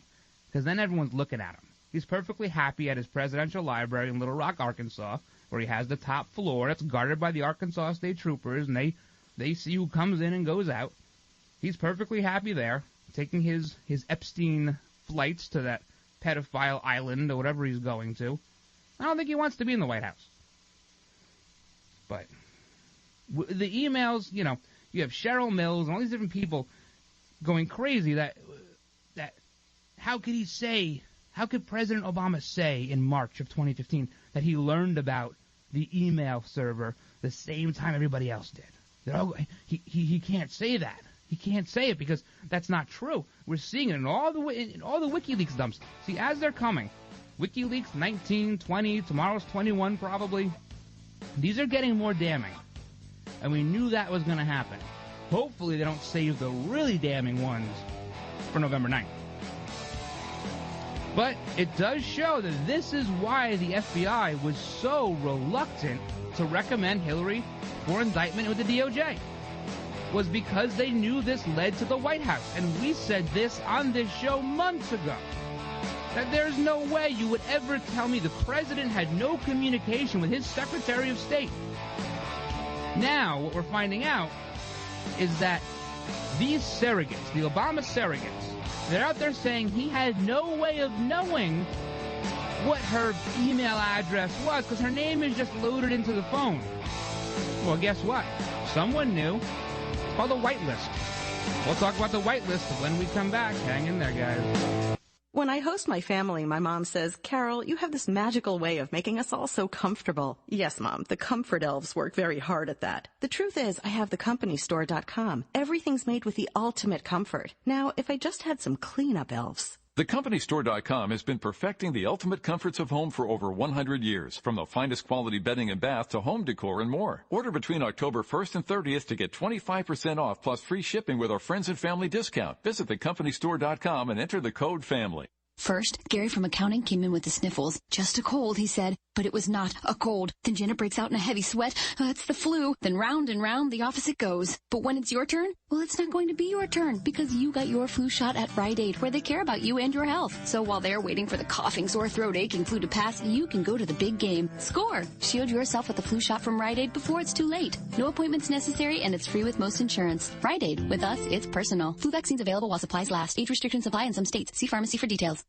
because then everyone's looking at him. He's perfectly happy at his presidential library in Little Rock, Arkansas, where he has the top floor that's guarded by the Arkansas State Troopers, and they see who comes in and goes out. He's perfectly happy there, taking his Epstein flights to that pedophile island or whatever he's going to. I don't think he wants to be in the White House. But the emails, you have Cheryl Mills and all these different people going crazy that how could President Obama say in March of 2015 that he learned about the email server the same time everybody else did? He can't say that. He can't say it because that's not true. We're seeing it in all the WikiLeaks dumps. See, as they're coming, WikiLeaks 19, 20, tomorrow's 21 probably, these are getting more damning. And we knew that was going to happen. Hopefully they don't save the really damning ones for November 9th. But it does show that this is why the FBI was so reluctant to recommend Hillary for indictment with the DOJ. Was because they knew this led to the White House. And we said this on this show months ago. That there's no way you would ever tell me the president had no communication with his Secretary of State. Now, what we're finding out is that these surrogates, the Obama surrogates, they're out there saying he had no way of knowing what her email address was because her name is just loaded into the phone. Well, guess what? Someone knew. It's called a whitelist. We'll talk about the whitelist when we come back. Hang in there, guys. When I host my family, my mom says, Carol, you have this magical way of making us all so comfortable. Yes, Mom, the comfort elves work very hard at that. The truth is, I have thecompany.store.com. Everything's made with the ultimate comfort. Now, if I just had some cleanup elves. TheCompanyStore.com has been perfecting the ultimate comforts of home for over 100 years, from the finest quality bedding and bath to home decor and more. Order between October 1st and 30th to get 25% off plus free shipping with our friends and family discount. Visit TheCompanyStore.com and enter the code FAMILY. First, Gary from accounting came in with the sniffles. Just a cold, he said, but it was not a cold. Then Janet breaks out in a heavy sweat. It's the flu. Then round and round the office it goes. But when it's your turn, well, it's not going to be your turn because you got your flu shot at Rite Aid, where they care about you and your health. So while they're waiting for the coughing, sore throat, aching flu to pass, you can go to the big game. Score! Shield yourself with the flu shot from Rite Aid before it's too late. No appointments necessary, and it's free with most insurance. Rite Aid. With us, it's personal. Flu vaccines available while supplies last. Age restrictions apply in some states. See pharmacy for details.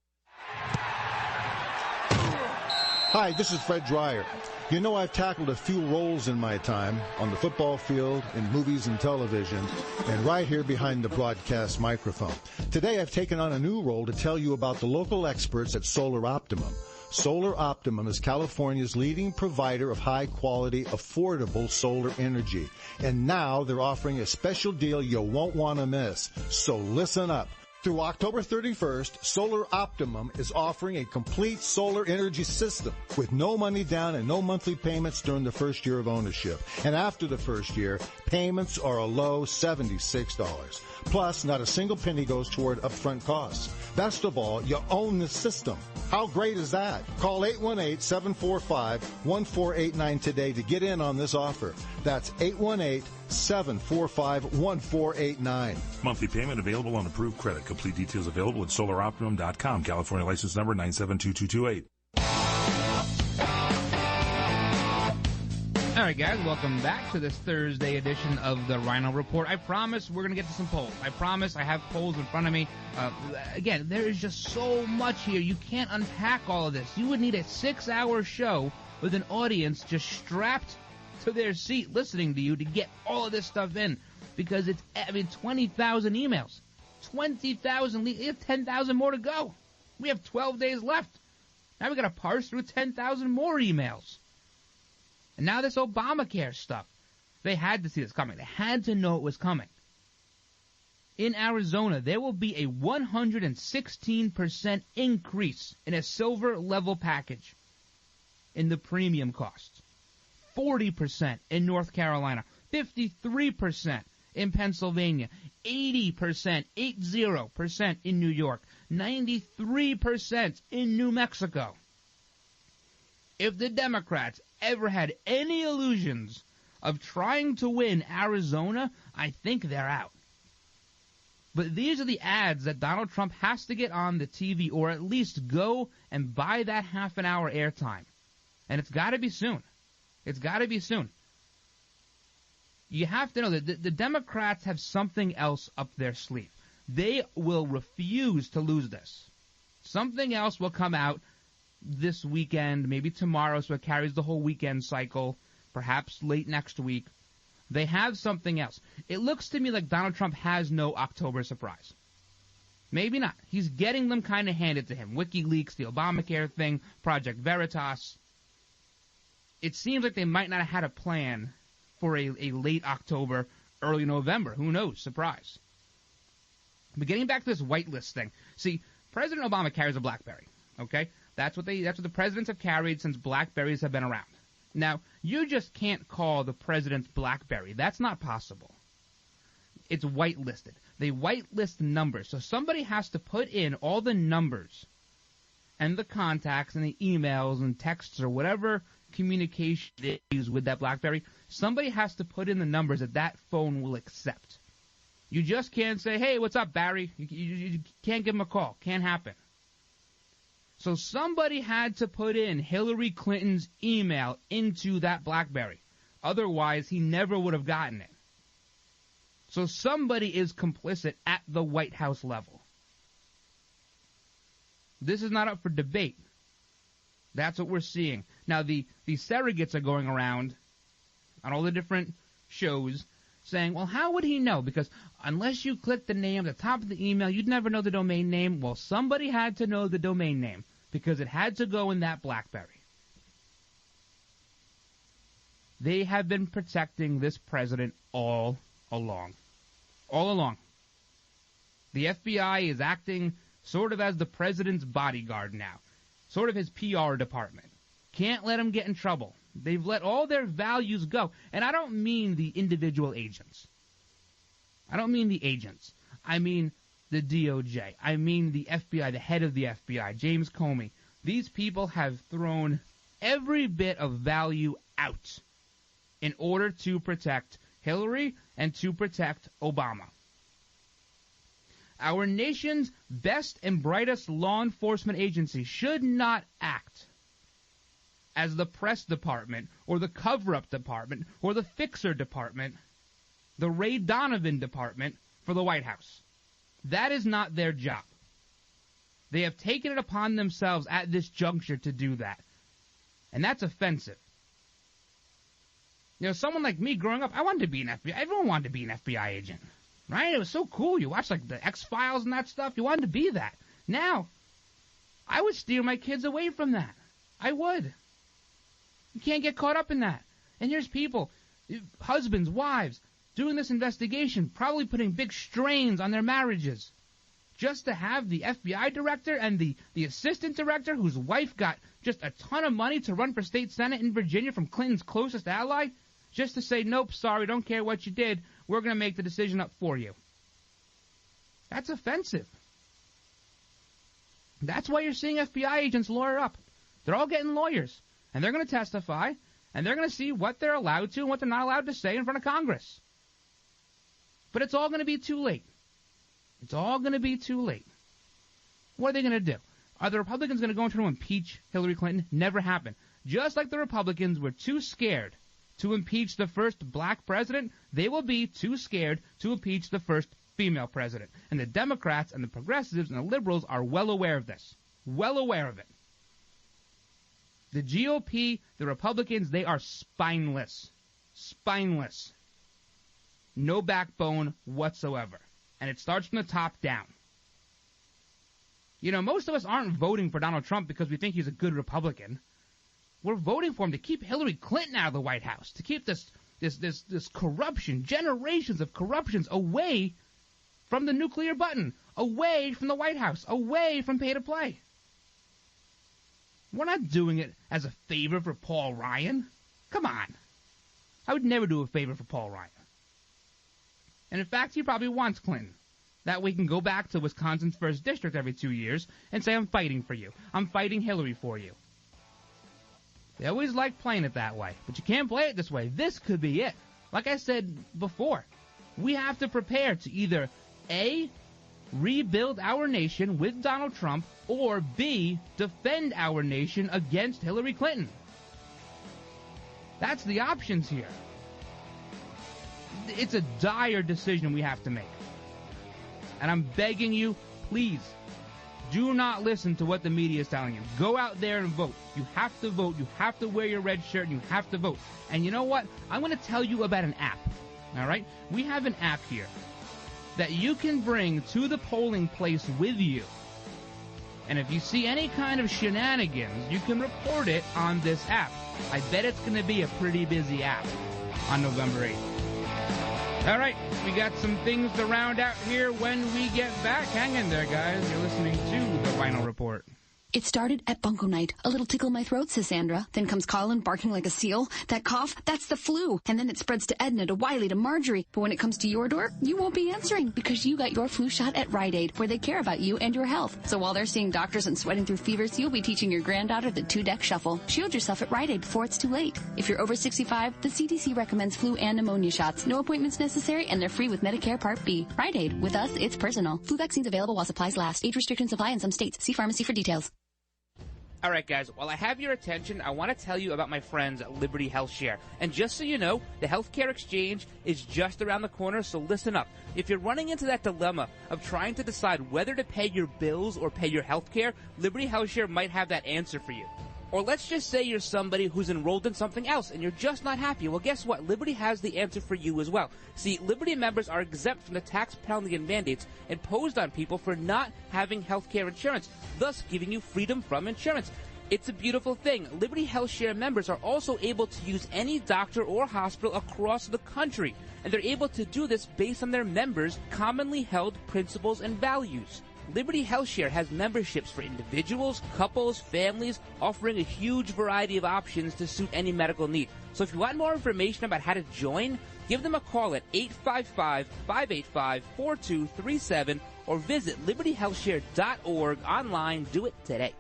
Hi, this is Fred Dreyer. You know, I've tackled a few roles in my time on the football field, in movies and television, and right here behind the broadcast microphone. Today, I've taken on a new role to tell you about the local experts at Solar Optimum. Solar Optimum is California's leading provider of high-quality, affordable solar energy. And now they're offering a special deal you won't want to miss. So listen up. Through October 31st, Solar Optimum is offering a complete solar energy system with no money down and no monthly payments during the first year of ownership. And after the first year, payments are a low $76. Plus, not a single penny goes toward upfront costs. Best of all, you own the system. How great is that? Call 818-745-1489 today to get in on this offer. That's 818-745-1489. Monthly payment available on approved credit. Complete details available at solaroptimum.com. California license number 9722228. All right, guys, welcome back to this Thursday edition of the Ryno Report. I promise we're going to get to some polls. I promise I have polls in front of me. Again, there is just so much here. You can't unpack all of this. You would need a 6-hour show with an audience just strapped to their seat listening to you to get all of this stuff in, because it's 20,000 emails. 20,000. We have 10,000 more to go. We have 12 days left. Now we got to parse through 10,000 more emails. And now this Obamacare stuff. They had to see this coming. They had to know it was coming. In Arizona, there will be a 116% increase in a silver level package in the premium costs. 40% in North Carolina, 53% in Pennsylvania, 80%, 80% in New York, 93% in New Mexico. If the Democrats ever had any illusions of trying to win Arizona, I think they're out. But these are the ads that Donald Trump has to get on the TV, or at least go and buy that half an hour airtime. And it's got to be soon. It's got to be soon. You have to know that the Democrats have something else up their sleeve. They will refuse to lose this. Something else will come out this weekend, maybe tomorrow, so it carries the whole weekend cycle, perhaps late next week. They have something else. It looks to me like Donald Trump has no October surprise. Maybe not. He's getting them kind of handed to him. WikiLeaks, the Obamacare thing, Project Veritas. It seems like they might not have had a plan for a late October, early November. Who knows? Surprise. But getting back to this whitelist thing. See, President Obama carries a BlackBerry. Okay? That's what the presidents have carried since BlackBerries have been around. Now, you just can't call the president's BlackBerry. That's not possible. It's whitelisted. They whitelist numbers. So somebody has to put in all the numbers and the contacts and the emails and texts or whatever communication they use with that BlackBerry. Somebody has to put in the numbers that phone will accept. You just can't say, hey, what's up, Barry? You can't give him a call. Can't happen. So somebody had to put in Hillary Clinton's email into that BlackBerry. Otherwise, he never would have gotten it. So somebody is complicit at the White House level. This is not up for debate. That's what we're seeing. Now, the surrogates are going around on all the different shows saying, well, how would he know? Because unless you click the name at the top of the email, you'd never know the domain name. Well, somebody had to know the domain name because it had to go in that BlackBerry. They have been protecting this president all along. All along. The FBI is acting sort of as the president's bodyguard now. Sort of his PR department. Can't let him get in trouble. They've let all their values go. And I don't mean the individual agents. I don't mean the agents. I mean the DOJ. I mean the FBI, the head of the FBI, James Comey. These people have thrown every bit of value out in order to protect Hillary and to protect Obama. Our nation's best and brightest law enforcement agency should not act as the press department or the cover-up department or the fixer department, the Ray Donovan department for the White House. That is not their job. They have taken it upon themselves at this juncture to do that. And that's offensive. You know, someone like me growing up, I wanted to be an FBI. Everyone wanted to be an FBI agent. Right? It was so cool. You watch like the X-Files and that stuff. You wanted to be that. Now, I would steer my kids away from that. I would. You can't get caught up in that. And here's people, husbands, wives, doing this investigation, probably putting big strains on their marriages, just to have the FBI director and the assistant director, whose wife got just a ton of money to run for state senate in Virginia from Clinton's closest ally, just to say, nope, sorry, don't care what you did. We're going to make the decision up for you. That's offensive. That's why you're seeing FBI agents lawyer up. They're all getting lawyers, and they're going to testify, and they're going to see what they're allowed to and what they're not allowed to say in front of Congress. But it's all going to be too late. It's all going to be too late. What are they going to do? Are the Republicans going to go in and impeach Hillary Clinton? Never happened. Just like the Republicans were too scared to impeach the first black president, they will be too scared to impeach the first female president. And the Democrats and the progressives and the liberals are well aware of this. Well aware of it. The GOP, the Republicans, they are spineless. Spineless. No backbone whatsoever. And it starts from the top down. You know, most of us aren't voting for Donald Trump because we think he's a good Republican. We're voting for him to keep Hillary Clinton out of the White House, to keep this corruption, generations of corruptions away from the nuclear button, away from the White House, away from pay to play. We're not doing it as a favor for Paul Ryan. Come on. I would never do a favor for Paul Ryan. And in fact, he probably wants Clinton. That way he can go back to Wisconsin's 1st District every 2 years and say, I'm fighting for you. I'm fighting Hillary for you. They always like playing it that way, but you can't play it this way. This could be it. Like I said before, we have to prepare to either A, rebuild our nation with Donald Trump, or B, defend our nation against Hillary Clinton. That's the options here. It's a dire decision we have to make. And I'm begging you, please, do not listen to what the media is telling you. Go out there and vote. You have to vote. You have to wear your red shirt, and you have to vote. And you know what? I'm going to tell you about an app. All right? We have an app here that you can bring to the polling place with you. And if you see any kind of shenanigans, you can report it on this app. I bet it's going to be a pretty busy app on November 8th. All right, we got some things to round out here when we get back. Hang in there, guys. You're listening to the Ryno Report. It started at bunko night. A little tickle in my throat, says Sandra. Then comes Colin barking like a seal. That cough, that's the flu. And then it spreads to Edna, to Wiley, to Marjorie. But when it comes to your door, you won't be answering because you got your flu shot at Rite Aid, where they care about you and your health. So while they're seeing doctors and sweating through fevers, you'll be teaching your granddaughter the 2-deck shuffle. Shield yourself at Rite Aid before it's too late. If you're over 65, the CDC recommends flu and pneumonia shots. No appointments necessary, and they're free with Medicare Part B. Rite Aid. With us, it's personal. Flu vaccines available while supplies last. Age restrictions apply in some states. See pharmacy for details. All right, guys, while I have your attention, I want to tell you about my friends at Liberty Health Share. And just so you know, the healthcare exchange is just around the corner, so listen up. If you're running into that dilemma of trying to decide whether to pay your bills or pay your healthcare, Liberty Health Share might have that answer for you. Or let's just say you're somebody who's enrolled in something else and you're just not happy. Well, guess what? Liberty has the answer for you as well. See, Liberty members are exempt from the tax penalty and mandates imposed on people for not having health care insurance, thus giving you freedom from insurance. It's a beautiful thing. Liberty Health Share members are also able to use any doctor or hospital across the country, and they're able to do this based on their members' commonly held principles and values. Liberty Health Share has memberships for individuals, couples, families, offering a huge variety of options to suit any medical need. So if you want more information about how to join, give them a call at 855-585-4237 or visit libertyhealthshare.org online. Do it today.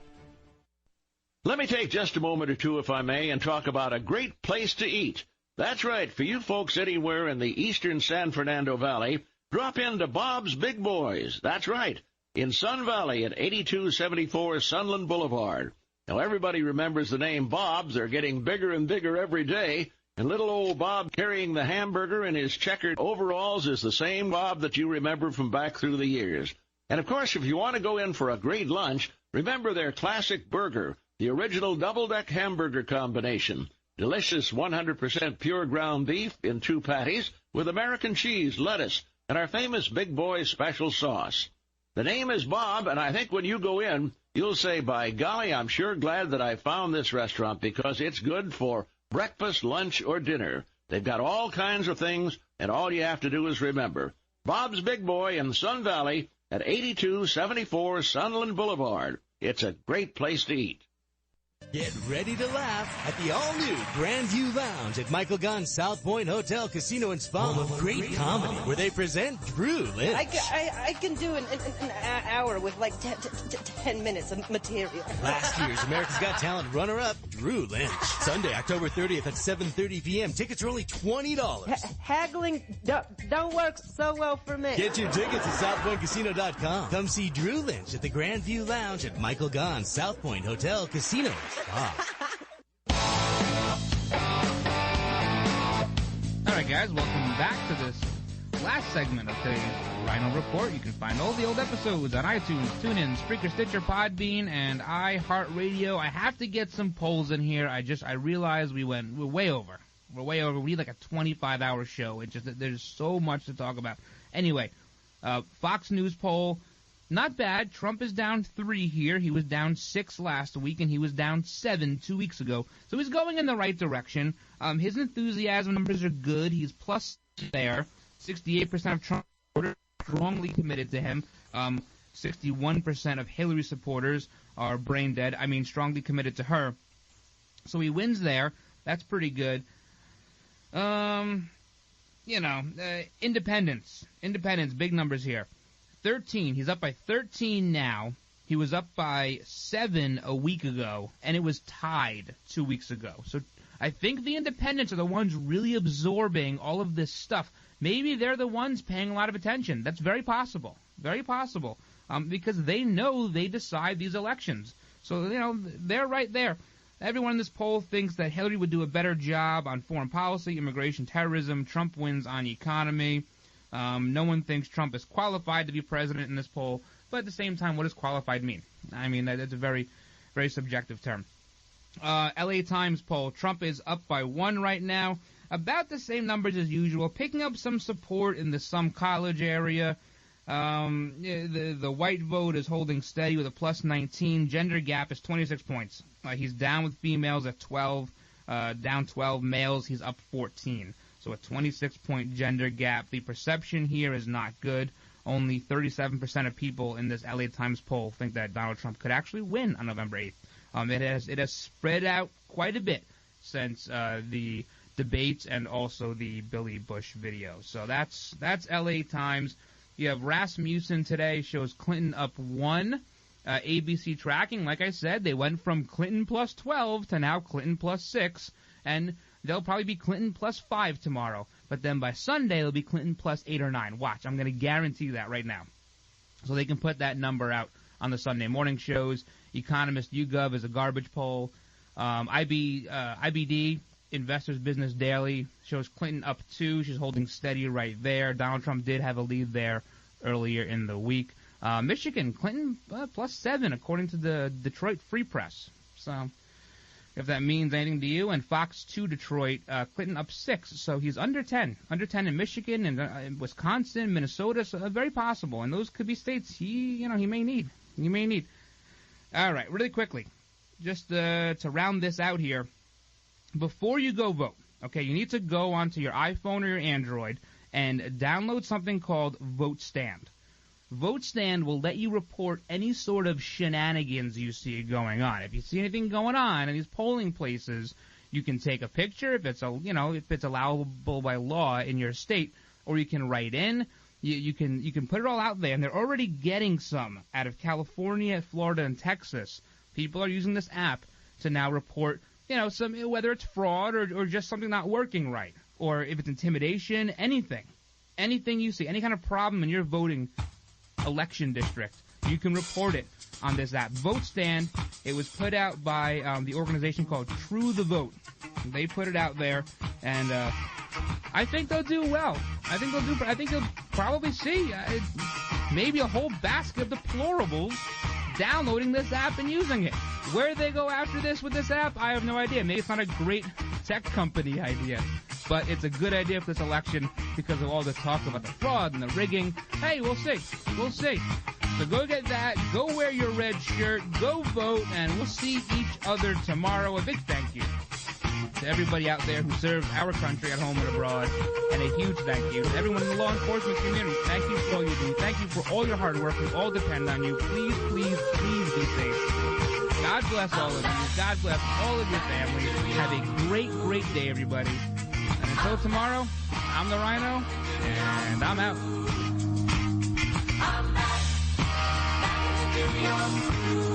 Let me take just a moment or two, if I may, and talk about a great place to eat. That's right. For you folks anywhere in the eastern San Fernando Valley, drop into Bob's Big Boys. That's right. In Sun Valley at 8274 Sunland Boulevard. Now, everybody remembers the name Bob's. They're getting bigger and bigger every day. And little old Bob carrying the hamburger in his checkered overalls is the same Bob that you remember from back through the years. And, of course, if you want to go in for a great lunch, remember their classic burger, the original double-deck hamburger combination. Delicious 100% pure ground beef in 2 patties with American cheese, lettuce, and our famous Big Boy special sauce. The name is Bob, and I think when you go in, you'll say, by golly, I'm sure glad that I found this restaurant because it's good for breakfast, lunch, or dinner. They've got all kinds of things, and all you have to do is remember. Bob's Big Boy in Sun Valley at 8274 Sunland Boulevard. It's a great place to eat. Get ready to laugh at the all-new Grandview Lounge at Michael Gunn's South Point Hotel, Casino, and Spa. Home of great comedy, where they present Drew Lynch. I can do an hour with like 10 minutes of material. Last year's America's Got Talent runner-up, Drew Lynch. Sunday, October 30th at 7:30 p.m. Tickets are only $20. Haggling don't work so well for me. Get your tickets at SouthPointCasino.com. Come see Drew Lynch at the Grandview Lounge at Michael Gunn's South Point Hotel, Casino, and Spa. All right, guys, welcome back to this last segment of today's Ryno Report. You can find all the old episodes on iTunes, TuneIn, Spreaker, Stitcher, Podbean, and iHeartRadio. I have to get some polls in here. I realized we're way over. We're way over. We need like a 25-hour show. There's so much to talk about. Anyway, Fox News poll. Not bad. Trump is down 3 here. He was down 6 last week, and he was down 7 2 weeks ago. So he's going in the right direction. His enthusiasm numbers are good. He's plus there. 68% of Trump supporters strongly committed to him. 61% of Hillary supporters are brain dead. Strongly committed to her. So he wins there. That's pretty good. Independence, big numbers here. 13, he's up by 13 now. He was up by 7 a week ago, and it was tied 2 weeks ago. So I think the independents are the ones really absorbing all of this stuff. Maybe they're the ones paying a lot of attention. That's very possible. Very possible. Because they know they decide these elections. So, they're right there. Everyone in this poll thinks that Hillary would do a better job on foreign policy, immigration, terrorism. Trump wins on economy. No one thinks Trump is qualified to be president in this poll. But at the same time, what does qualified mean? I mean, that's a very, very subjective term. LA Times poll. Trump is up by 1 right now. About the same numbers as usual. Picking up some support in the some college area. The white vote is holding steady with a plus 19. Gender gap is 26 points. He's down with females at 12, down 12. Males, he's up 14. So a 26-point gender gap. The perception here is not good. Only 37% of people in this LA Times poll think that Donald Trump could actually win on November 8th. It has spread out quite a bit since the debates and also the Billy Bush video. So that's LA Times. You have Rasmussen today shows Clinton up 1. ABC tracking, like I said, they went from Clinton plus 12 to now Clinton plus 6, and they'll probably be Clinton plus 5 tomorrow. But then by Sunday, it'll be Clinton plus 8 or 9. Watch, I'm going to guarantee that right now. So they can put that number out on the Sunday morning shows. Economist YouGov is a garbage poll. IBD, Investors Business Daily, shows Clinton up 2. She's holding steady right there. Donald Trump did have a lead there earlier in the week. Michigan, Clinton plus 7, according to the Detroit Free Press. So if that means anything to you. And Fox 2 Detroit, Clinton up 6. So he's under 10. Under 10 in Michigan and Wisconsin, Minnesota. So very possible. And those could be states he may need. He may need. All right, really quickly, just to round this out here. Before you go vote, okay, you need to go onto your iPhone or your Android and download something called Vote Stand. Vote Stand will let you report any sort of shenanigans you see going on. If you see anything going on in these polling places, you can take a picture if it's allowable by law in your state, or you can write in. You can put it all out there, and they're already getting some out of California, Florida, and Texas. People are using this app to now report, whether it's fraud or just something not working right, or if it's intimidation, anything you see, any kind of problem in your voting election district, you can report it on this app. Vote Stand. It was put out by the organization called True the Vote. They put it out there, and I think they'll do well. I think you'll probably see maybe a whole basket of deplorables downloading this app and using it. Where they go after this with this app, I have no idea. Maybe it's not a great tech company idea, but it's a good idea for this election because of all the talk about the fraud and the rigging. Hey, we'll see. We'll see. So go get that. Go wear your red shirt. Go vote, and we'll see each other tomorrow. A big thank you to everybody out there who serves our country at home and abroad, and a huge thank you to everyone in the law enforcement community. Thank you for all you do. Thank you for all your hard work. We all depend on you. Please, please, please be safe. God bless all of you. God bless all of your families. Have a great, great day, everybody. And until tomorrow, I'm the Ryno, and I'm out. I'm back. Back to your groove.